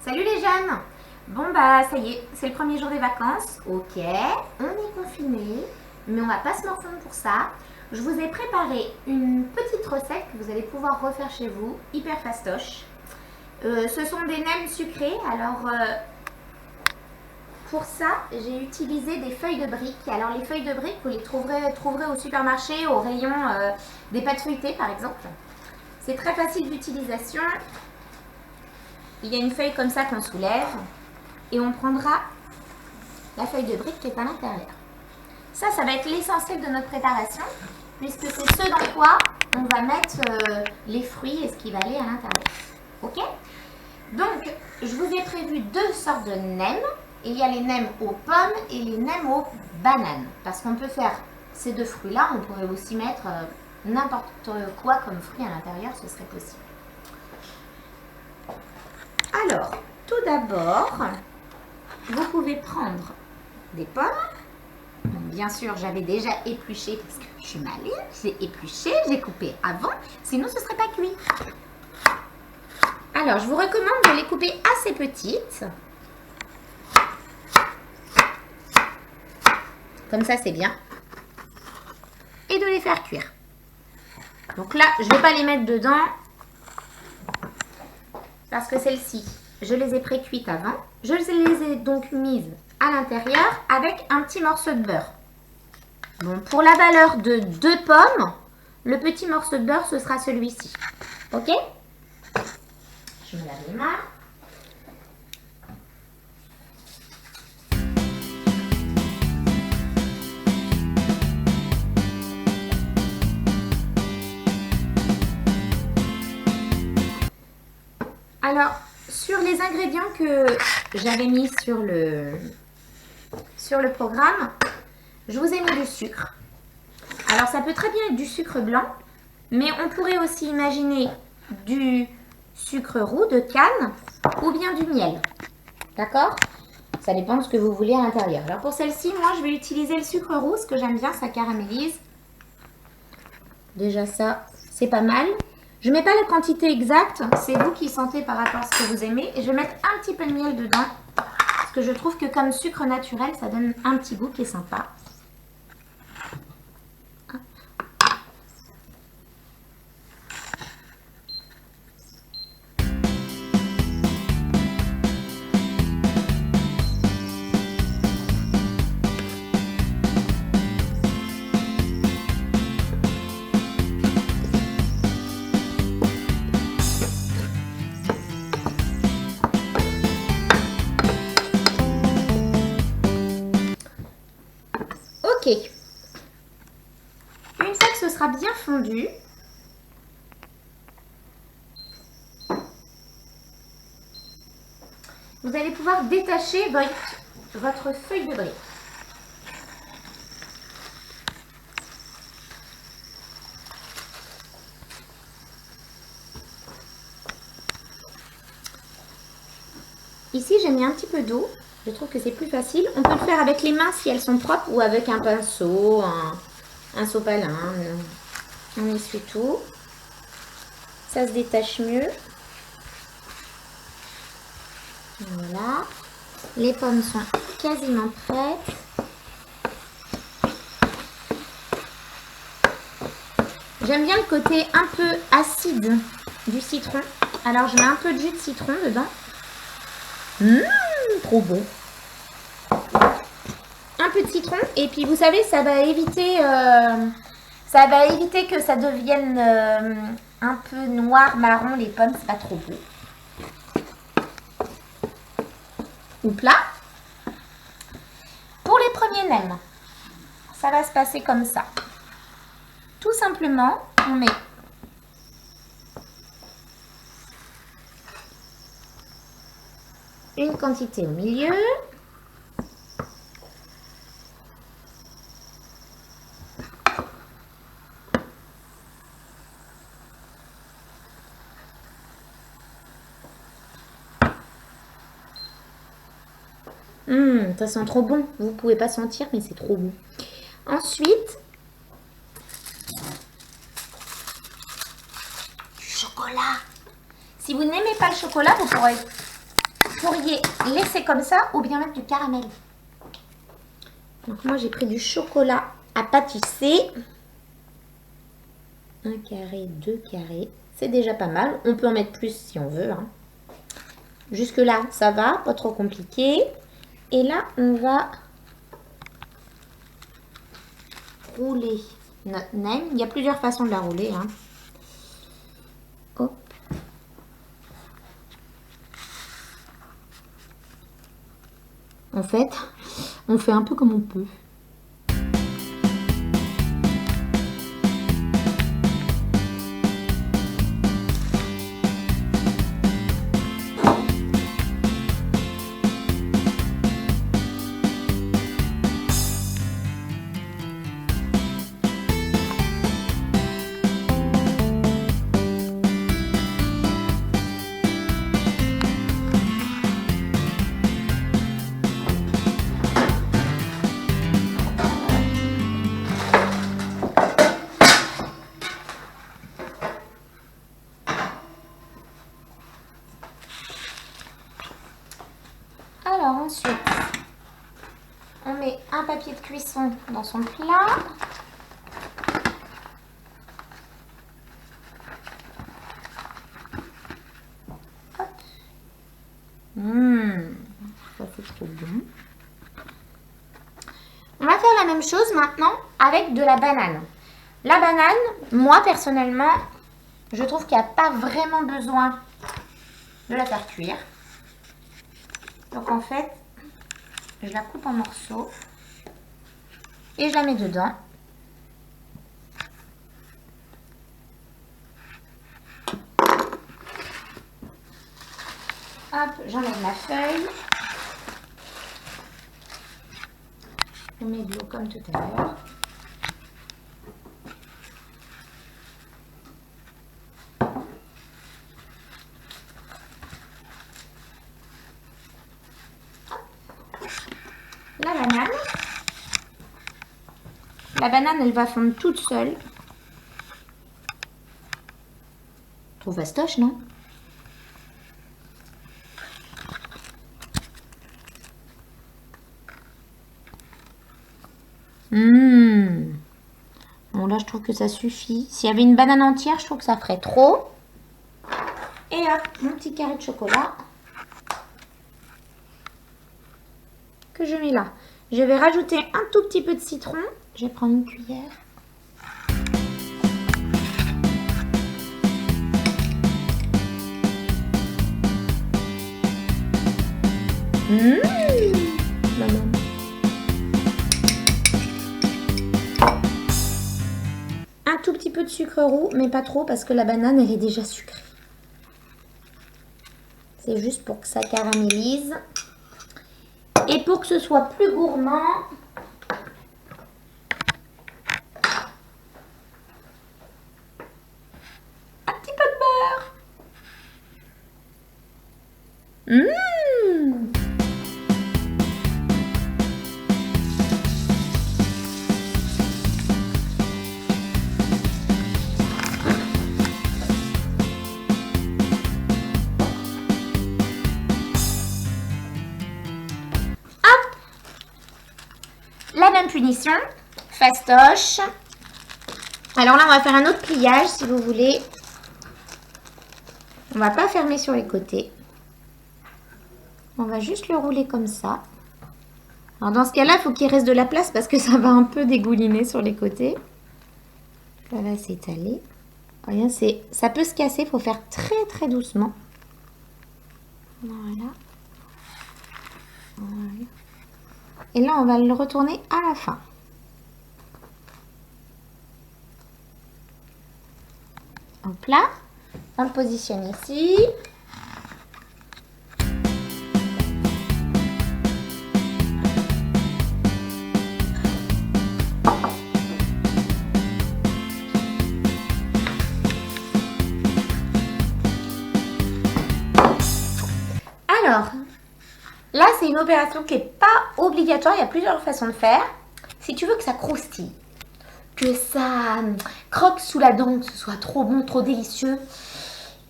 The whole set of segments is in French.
Salut les jeunes. Bon bah ça y est, c'est le premier jour des vacances. Ok, on est confinés, mais on va pas se morfondre pour ça. Je vous ai préparé une petite recette que vous allez pouvoir refaire chez vous, hyper fastoche. Ce sont des nems sucrés. Alors pour ça, j'ai utilisé des feuilles de briques. Alors les feuilles de briques, vous les trouverez au supermarché, au rayon des pâtes feuilletées par exemple. C'est très facile d'utilisation. Il y a une feuille comme ça qu'on soulève et on prendra la feuille de brique qui est à l'intérieur. Ça va être l'essentiel de notre préparation puisque c'est ce dans quoi on va mettre les fruits et ce qui va aller à l'intérieur. Ok? Donc, je vous ai prévu deux sortes de nems. Il y a les nems aux pommes et les nems aux bananes. Parce qu'on peut faire ces deux fruits-là, on pourrait aussi mettre n'importe quoi comme fruit à l'intérieur, ce serait possible. Alors, tout d'abord, vous pouvez prendre des pommes. Donc, bien sûr, j'avais déjà épluché parce que je suis maline. J'ai épluché, j'ai coupé avant, sinon ce ne serait pas cuit. Alors, je vous recommande de les couper assez petites. Comme ça, c'est bien. Et de les faire cuire. Donc là, je ne vais pas les mettre dedans. Parce que celles-ci, je les ai pré-cuites avant. Je les ai donc mises à l'intérieur avec un petit morceau de beurre. Bon, pour la valeur de 2 pommes, le petit morceau de beurre, ce sera celui-ci. Ok? Je me lave les mains. Alors, sur les ingrédients que j'avais mis sur le programme, je vous ai mis du sucre. Alors, ça peut très bien être du sucre blanc, mais on pourrait aussi imaginer du sucre roux de canne ou bien du miel. D'accord? Ça dépend de ce que vous voulez à l'intérieur. Alors, pour celle-ci, moi, je vais utiliser le sucre roux, ce que j'aime bien, ça caramélise. Déjà, ça, c'est pas mal. Je ne mets pas la quantité exacte, c'est vous qui sentez par rapport à ce que vous aimez. Et je vais mettre un petit peu de miel dedans, parce que je trouve que comme sucre naturel, ça donne un petit goût qui est sympa. Ok. Une fois que ce sera bien fondu, vous allez pouvoir détacher votre feuille de brique. Ici, j'ai mis un petit peu d'eau. Je trouve que c'est plus facile. On peut le faire avec les mains si elles sont propres ou avec un pinceau, un sopalin. On essuie tout. Ça se détache mieux. Voilà. Les pommes sont quasiment prêtes. J'aime bien le côté un peu acide du citron. Alors, je mets un peu de jus de citron dedans. Trop bon. Un peu de citron et puis vous savez ça va éviter que ça devienne un peu noir marron les pommes, c'est pas trop beau. Ou plat. Pour les premiers nems, ça va se passer comme ça. Tout simplement, on met une quantité au milieu. Ça sent trop bon. Vous ne pouvez pas sentir, mais c'est trop bon. Ensuite, du chocolat. Si vous n'aimez pas le chocolat, vous pourrez pourriez laisser comme ça ou bien mettre du caramel. Donc moi j'ai pris du chocolat à pâtisser. 1 carré, 2 carrés. C'est déjà pas mal. On peut en mettre plus si on veut. Hein. Jusque là, ça va, pas trop compliqué. Et là, on va rouler notre neige. Il y a plusieurs façons de la rouler. Hein. Hop. En fait, on fait un peu comme on peut. Alors ensuite, on met un papier de cuisson dans son plat. Hop. Ça c'est trop bon. On va faire la même chose maintenant avec de la banane. La banane, moi personnellement, je trouve qu'il n'y a pas vraiment besoin de la faire cuire. Donc en fait, je la coupe en morceaux et je la mets dedans. Hop, j'enlève ma feuille. Je mets de l'eau comme tout à l'heure. La banane. La banane, elle va fondre toute seule. Trop fastoche, non? Bon, là, je trouve que ça suffit. S'il y avait une banane entière, je trouve que ça ferait trop. Et hop, mon petit carré de chocolat que je mets là. Je vais rajouter un tout petit peu de citron. Je vais prendre une cuillère. Maman. Un tout petit peu de sucre roux, mais pas trop parce que la banane, elle est déjà sucrée. C'est juste pour que ça caramélise. Et pour que ce soit plus gourmand, un petit peu de beurre. La même punition, fastoche. Alors là, on va faire un autre pliage si vous voulez. On va pas fermer sur les côtés. On va juste le rouler comme ça. Alors dans ce cas-là, il faut qu'il reste de la place parce que ça va un peu dégouliner sur les côtés. Ça va s'étaler. Rien, ça peut se casser, il faut faire très très doucement. Voilà. Voilà. Et là, on va le retourner à la fin. Hop là, on le positionne ici. Alors, là, c'est une opération qui n'est pas obligatoire. Il y a plusieurs façons de faire. Si tu veux que ça croustille, que ça croque sous la dent, que ce soit trop bon, trop délicieux,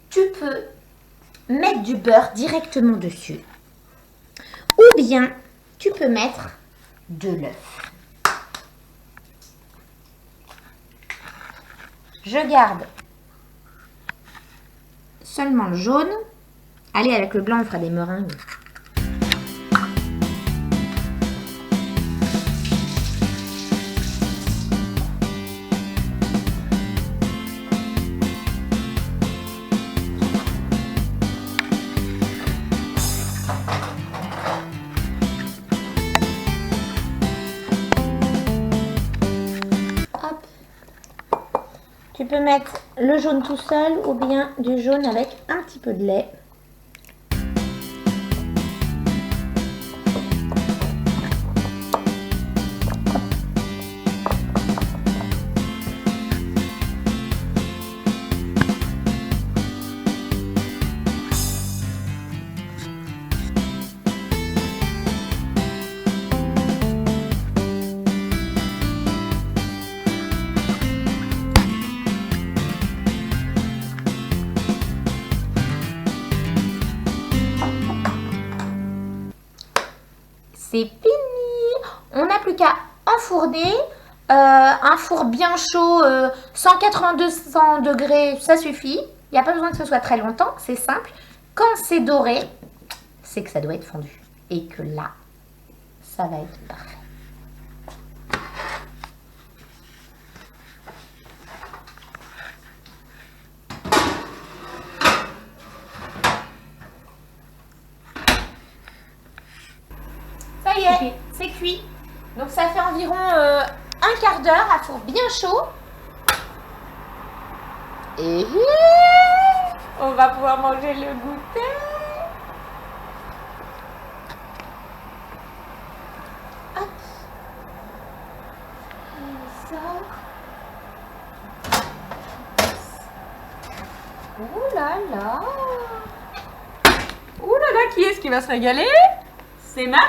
tu peux mettre du beurre directement dessus. bien tu peux mettre de l'œuf. Je garde seulement le jaune. Allez, avec le blanc, on fera des meringues. Tu peux mettre le jaune tout seul ou bien du jaune avec un petit peu de lait. C'est fini. On n'a plus qu'à enfourner. Un four bien chaud, 180-200 degrés, ça suffit. Il n'y a pas besoin que ce soit très longtemps, c'est simple. Quand c'est doré, c'est que ça doit être fondu. Et que là, ça va être parfait. Ça y est, c'est cuit. Donc ça fait environ un quart d'heure à four bien chaud. Et on va pouvoir manger le goûter. Hop. Et ça. Ouh là là. Ouh là là, qui est-ce qui va se régaler? C'est Marie.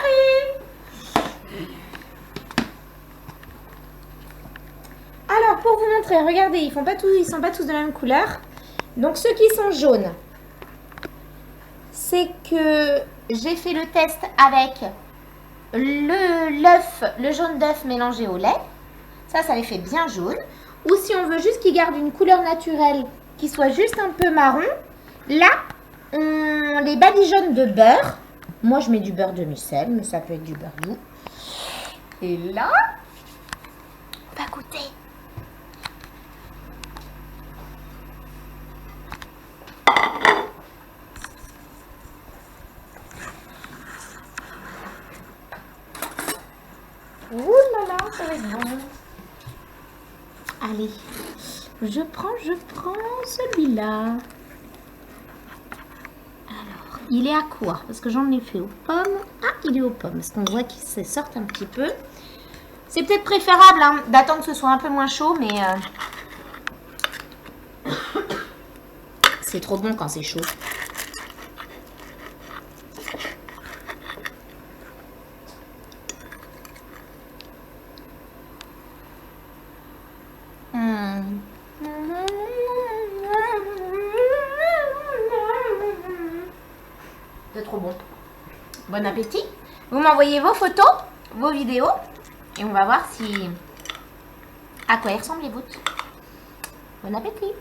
Alors, pour vous montrer, regardez, ils sont pas tous de la même couleur. Donc, ceux qui sont jaunes, c'est que j'ai fait le test avec le jaune d'œuf mélangé au lait. Ça les fait bien jaune. Ou si on veut juste qu'ils gardent une couleur naturelle, qui soit juste un peu marron, là, on les badigeonne de beurre. Moi, je mets du beurre demi-sel, mais ça peut être du beurre doux. Et là, on va goûter. Ouh là là, ça va être bon. Allez, je prends celui-là. Alors, il est à quoi? Parce que j'en ai fait aux pommes. Ah, il est aux pommes. Parce qu'on voit qu'il se sort un petit peu. C'est peut-être préférable d'attendre que ce soit un peu moins chaud, mais c'est trop bon quand c'est chaud. C'est trop bon. Bon appétit. Vous m'envoyez vos photos, vos vidéos, et on va voir à quoi ils ressemblent les vôtres. Bon appétit.